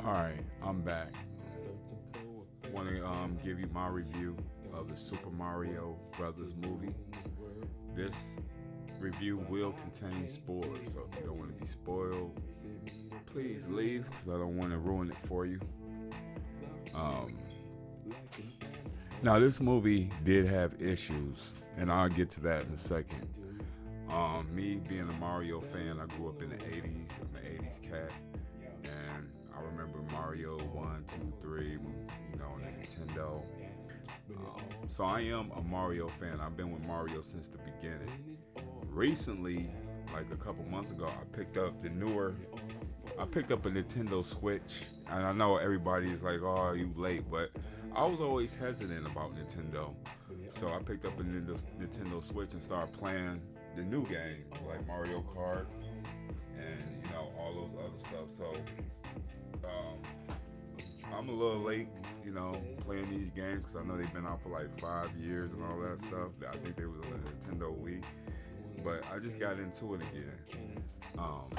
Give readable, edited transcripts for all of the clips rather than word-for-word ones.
All right, I'm back. Want to give you my review of the Super Mario Brothers movie. This review will contain spoilers, so if you don't want to be spoiled, please leave because I don't want to ruin it for you. Um, Now, this movie did have issues, and I'll get to that in a second. Me being a Mario fan, I grew up in the 80s. I'm an 80s cat, and I remember Mario 1, 2, 3, on the Nintendo. So I am a Mario fan. I've been with Mario since the beginning. Recently, like a couple months ago, I picked up a Nintendo Switch, and I know everybody is like, "Oh, you late," but I was always hesitant about Nintendo. So I picked up a Nintendo Switch and started playing the new games like Mario Kart and all those other stuff. So um, I'm a little late, playing these games because I know they've been out for like 5 years and all that stuff. I think they was on the Nintendo Wii, but I just got into it again. Um,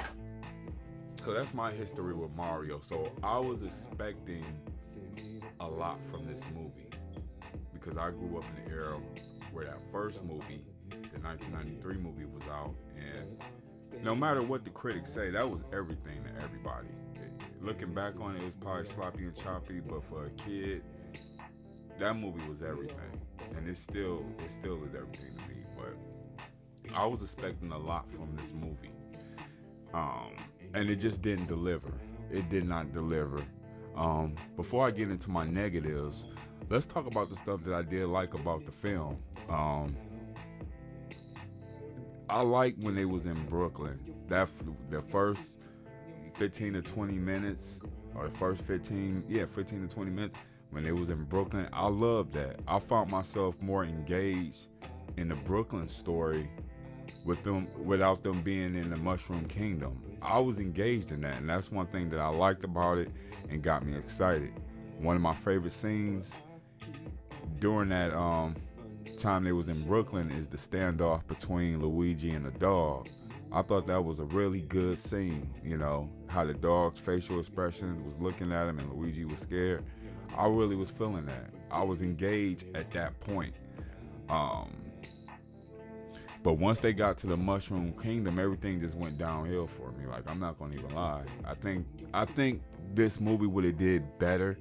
so that's my history with Mario. So I was expecting a lot from this movie because I grew up in the era where that first movie, the 1993 movie, was out, and no matter what the critics say, that was everything to everybody. Looking back on it, it was probably sloppy and choppy, but for a kid, that movie was everything, and it still is everything to me. But I was expecting a lot from this movie, um, and it just didn't deliver. It did not deliver. Before I get into my negatives, let's talk about the stuff that I did like about the film. Um, I like when they was in Brooklyn. The first 15 to 20 minutes, or the first 15 to 20 minutes when they was in Brooklyn. I loved that. I found myself more engaged in the Brooklyn story with them without them being in the Mushroom Kingdom. I was engaged in that, and that's one thing that I liked about it and got me excited. One of my favorite scenes during that time they was in Brooklyn is the standoff between Luigi and the dog. I thought that was a really good scene. How the dog's facial expressions was looking at him and Luigi was scared. I really was feeling that. I was engaged at that point. Um, but once they got to the Mushroom Kingdom, everything just went downhill for me. Like, I'm not gonna even lie. I think this movie would have did better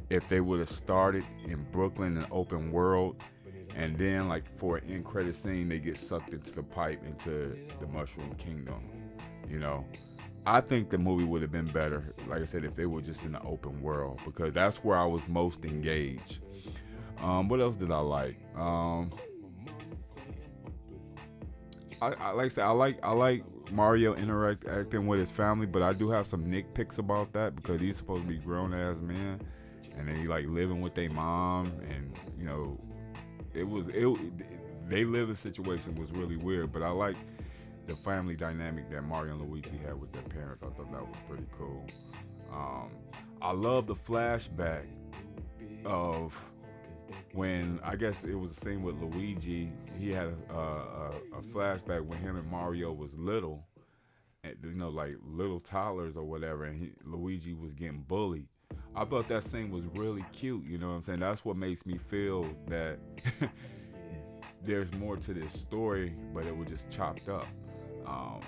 if they would have started in Brooklyn, an open world, and then like for an end credit scene, they get sucked into the pipe into the Mushroom Kingdom. You know, I think the movie would have been better, like I said, if they were just in the open world, because that's where I was most engaged. What else did I like? Like I said, I like Mario interacting with his family, but I do have some nitpicks about that because he's supposed to be grown ass men, and then he like living with their mom, and they living situation was really weird. But I like the family dynamic that Mario and Luigi had with their parents. I thought that was pretty cool. Um, I love the flashback of when I guess it was the same with Luigi. He had a flashback when him and Mario was little, and, like little toddlers or whatever, and Luigi was getting bullied. I thought that scene was really cute. You know what I'm saying? That's what makes me feel that there's more to this story, but it was just chopped up. Um,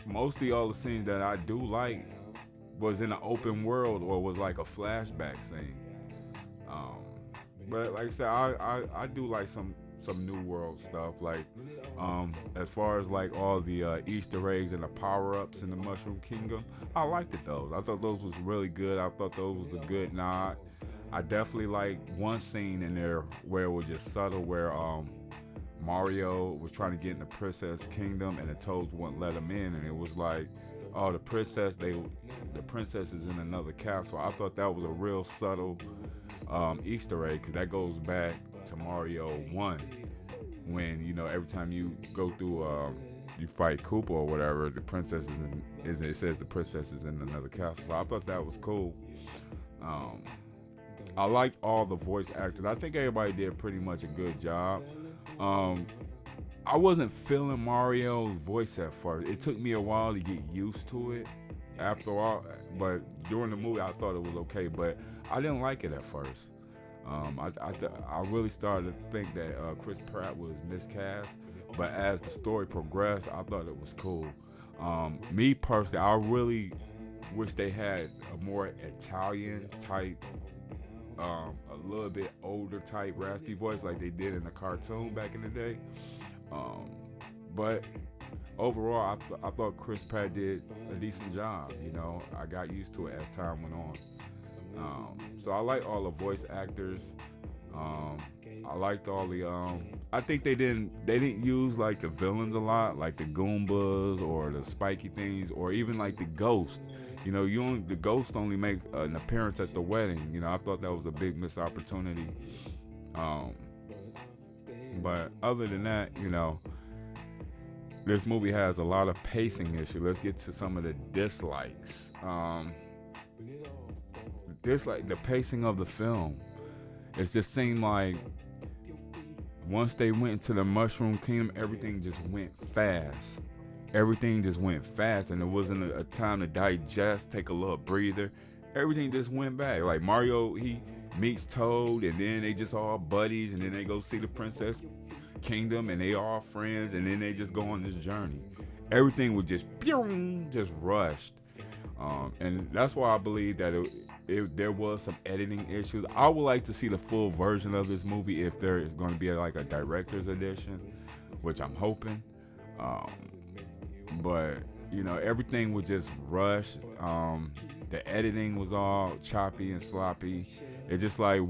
Mostly all the scenes that I do like was in an open world or was like a flashback scene. Um, but like I said, I do like some new world stuff. Like as far as like all the Easter eggs and the power ups in the Mushroom Kingdom, I liked it those. I thought those was really good. I thought those was a good nod. I definitely like one scene in there where it was just subtle, where Mario was trying to get in the Princess Kingdom and the Toads wouldn't let him in, and it was like, oh, the princess is in another castle. I thought that was a real subtle Easter egg because that goes back to Mario 1 when every time you go through you fight Koopa or whatever, the princess it says the princess is in another castle. So I thought that was cool. Um, I liked all the voice actors. I think everybody did pretty much a good job. Um, I wasn't feeling Mario's voice at first. It took me a while to get used to it after all, but during the movie I thought it was okay, but I didn't like it at first. I really started to think that Chris Pratt was miscast, but as the story progressed, I thought it was cool. Me personally, I really wish they had a more Italian type, a little bit older type raspy voice like they did in the cartoon back in the day. Um, but overall, I thought Chris Pratt did a decent job. You know, I got used to it as time went on. So I like all the voice actors. Um, I liked all the. I think they didn't use like the villains a lot, like the Goombas or the spiky things, or even like the ghost. You know, the ghost only makes an appearance at the wedding. You know, I thought that was a big missed opportunity. Um, but other than that, you know, this movie has a lot of pacing issues. Let's get to some of the dislikes. Dislike the pacing of the film. It just seemed like once they went into the Mushroom Kingdom, everything just went fast. Everything just went fast, and there wasn't a time to digest, take a little breather. Everything just went back. Like Mario, he meets Toad, and then they just all buddies, and then they go see the Princess Kingdom, and they all friends, and then they just go on this journey. Everything was just rushed, and that's why I believe that there was some editing issues. I would like to see the full version of this movie if there is going to be like a director's edition, which I'm hoping. Um, but you know, everything was just rushed. The editing was all choppy and sloppy. It just like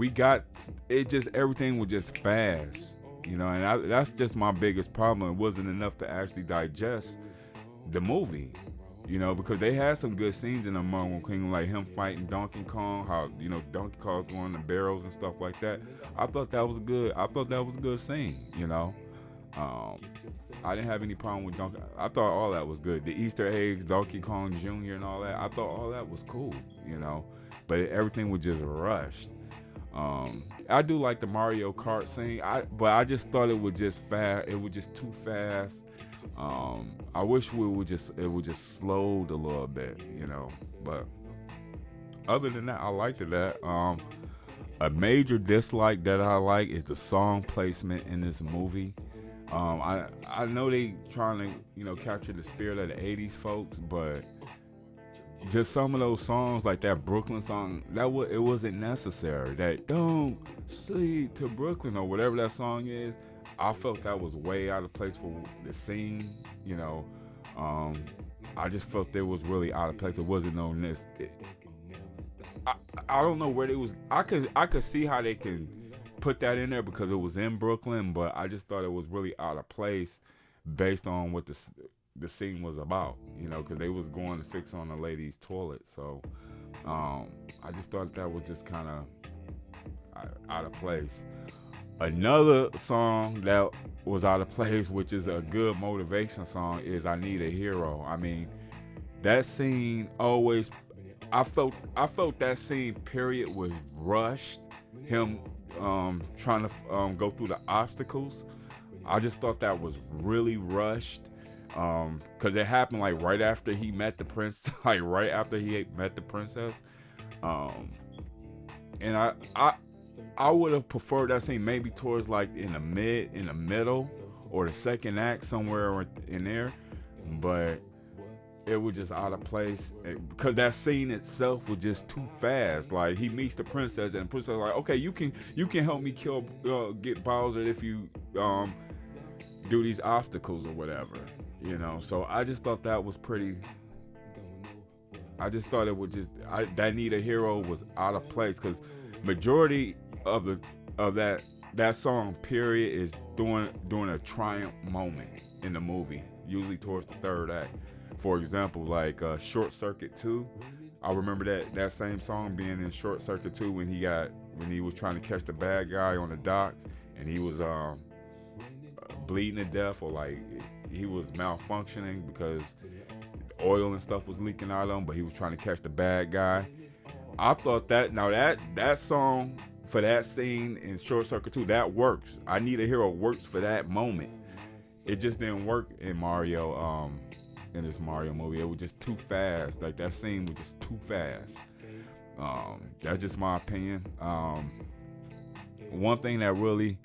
everything was just fast. You know, and that's just my biggest problem. It wasn't enough to actually digest the movie. You know, because they had some good scenes in the Monkey King, like him fighting Donkey Kong, how, you know, Donkey Kong's going the barrels and stuff like that. I thought that was a good scene, you know. I didn't have any problem with Donkey. I thought all that was good. The Easter eggs, Donkey Kong Jr. and all that. I thought all that was cool, you know. But everything was just rushed. I do like the Mario Kart scene, but I just thought it was just fast. It was just too fast. I wish it would just slowed a little bit, you know. But other than that, I liked it. A major dislike that I like is the song placement in this movie. I know they trying to, you know, capture the spirit of the '80s folks, but just some of those songs, like that Brooklyn song, it wasn't necessary. That "Don't Sleep to Brooklyn" or whatever that song is, I felt that was way out of place for the scene. You know, I just felt it was really out of place. It wasn't on this. I don't know where they was. I could see how they can put that in there because it was in Brooklyn, but I just thought it was really out of place based on what the scene was about, you know, because they was going to fix on the lady's toilet. So I just thought that was just kind of out of place. Another song that was out of place, which is a good motivation song, is "I Need a Hero." I mean, that scene always, I felt that scene period was rushed. Him trying to go through the obstacles. I just thought that was really rushed. Cause it happened like right after he met the prince, like right after he met the princess. And I would have preferred that scene maybe towards like in the middle, or the second act somewhere in there, but it was just out of place because that scene itself was just too fast. Like he meets the princess, and the princess is like, okay, you can help me get Bowser if you do these obstacles or whatever, you know. So I just thought that was pretty. I just thought it would just that "Need a Hero" was out of place because majority of that song period is during a triumph moment in the movie, usually towards the third act. For example, like Short Circuit 2. I remember that same song being in Short Circuit 2 when he was trying to catch the bad guy on the docks, and he was bleeding to death, or like he was malfunctioning because oil and stuff was leaking out of him, but he was trying to catch the bad guy. I thought that song for that scene in Short Circuit 2, that works. "I Need a Hero" works for that moment. It just didn't work in Mario in this Mario movie. It was just too fast. Like that scene was just too fast. That's just my opinion. One thing that really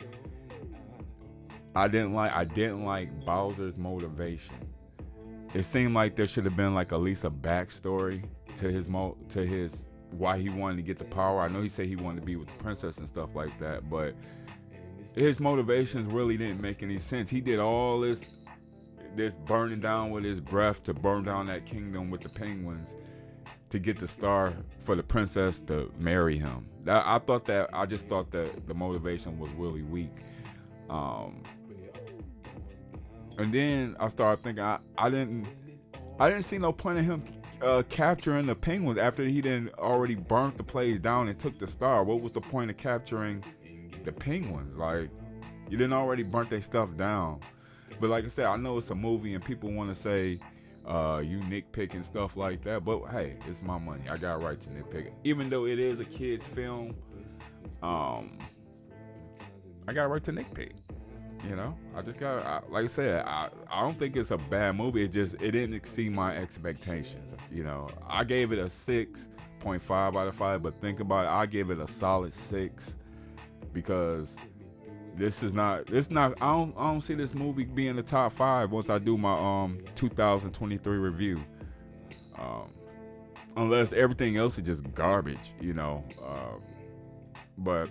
I didn't like Bowser's motivation. It seemed like there should have been like at least a backstory to his why he wanted to get the power. I know he said he wanted to be with the princess and stuff like that, but his motivations really didn't make any sense. He did all this burning down with his breath to burn down that kingdom with the penguins to get the star for the princess to marry him. I just thought that the motivation was really weak. And then I started thinking I didn't see no point in him capturing the penguins after he didn't already burnt the place down and took the star. What was the point of capturing the penguins? Like, you didn't already burnt their stuff down. But like I said, I know it's a movie and people want to say you nitpick and stuff like that. But hey, it's my money. I got a right to nitpick. Even though it is a kid's film, I got a right to nitpick. You know, like I said, I don't think it's a bad movie. It didn't exceed my expectations. You know, I gave it a 6.5 out of 5, but think about it, I gave it a solid 6 because I don't see this movie being the top 5 once I do my 2023 review. Unless everything else is just garbage, you know. But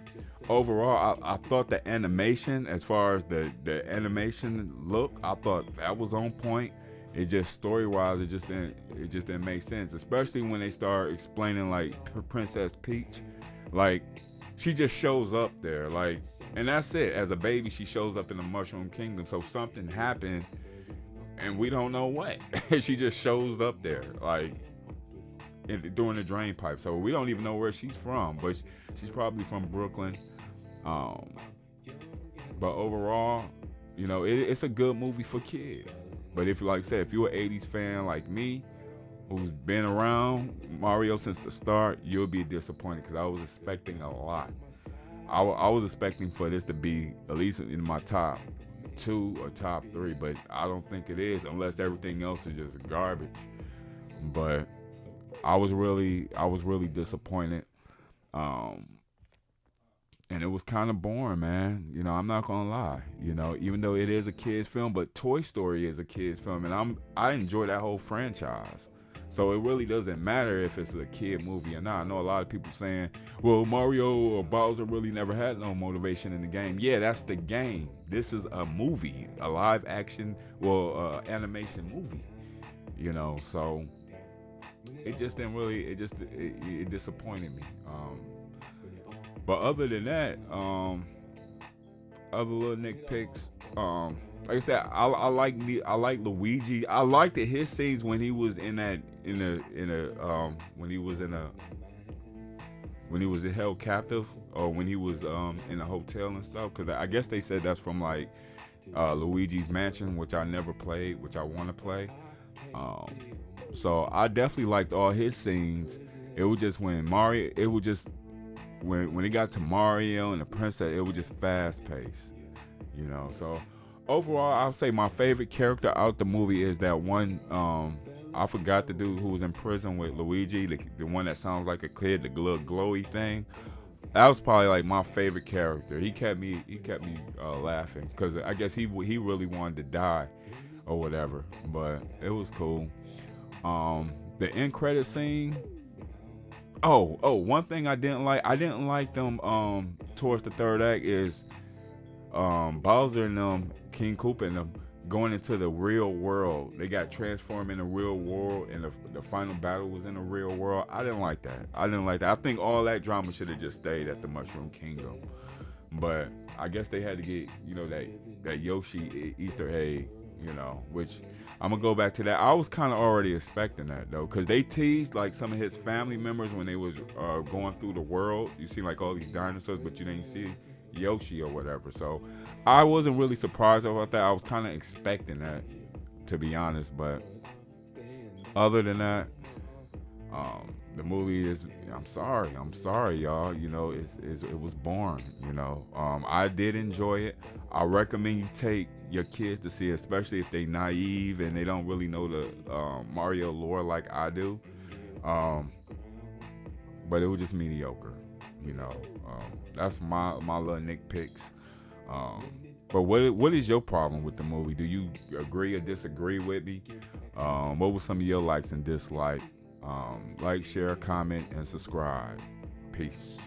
overall, I thought the animation, as far as the animation look, I thought that was on point. It just story-wise, it just didn't make sense, especially when they start explaining like Princess Peach, like she just shows up there, like, and that's it. As a baby, she shows up in the Mushroom Kingdom, so something happened, and we don't know what. She just shows up there, like, during the drain pipe, so we don't even know where she's from, but she's probably from Brooklyn. But overall, you know, it's a good movie for kids. But if, like I said, if you're an 80s fan like me, who's been around Mario since the start, you'll be disappointed because I was expecting a lot. I was expecting for this to be at least in my top 2 or top 3, but I don't think it is unless everything else is just garbage. But I was really disappointed. And it was kind of boring, man. You know, I'm not gonna lie. You know, even though it is a kids film, but Toy Story is a kids film, and I enjoy that whole franchise. So it really doesn't matter if it's a kid movie or not. I know a lot of people saying, well, Mario or Bowser really never had no motivation in the game. Yeah, that's the game. This is a movie, a live action, animation movie. You know, so it just didn't really, it disappointed me. But other than that, other little nitpicks, like I said, I like Luigi. I liked his scenes when he was when he was held captive, or when he was in a hotel and stuff. Because I guess they said that's from like Luigi's Mansion, which I never played, which I want to play. So I definitely liked all his scenes. It was just when it got to Mario and the princess, it was just fast paced, you know. So overall, I'll say my favorite character out the movie is that one. I forgot the dude who was in prison with Luigi, the one that sounds like a kid, the little glowy thing. That was probably like my favorite character. He kept me laughing because I guess he really wanted to die or whatever. But it was cool. The end credit scene. Oh, one thing I didn't like them towards the third act is Bowser and them, King Koopa and them, going into the real world. They got transformed in the real world, and the final battle was in the real world. I didn't like that. I think all that drama should have just stayed at the Mushroom Kingdom. But I guess they had to get, you know, that Yoshi Easter egg, you know, which I'm gonna go back to that. I was kind of already expecting that though, because they teased like some of his family members when they was going through the world. You see like all these dinosaurs, but you didn't see Yoshi or whatever. So I wasn't really surprised about that. I was kind of expecting that, to be honest. But other than that, The movie is. I'm sorry, y'all. You know, it was boring. You know, I did enjoy it. I recommend you take your kids to see it, especially if they naive and they don't really know the Mario lore like I do. Um, but it was just mediocre. You know, that's my little nitpicks. Um, but what is your problem with the movie? Do you agree or disagree with me? What were some of your likes and dislikes? Like, share, comment, and subscribe. Peace.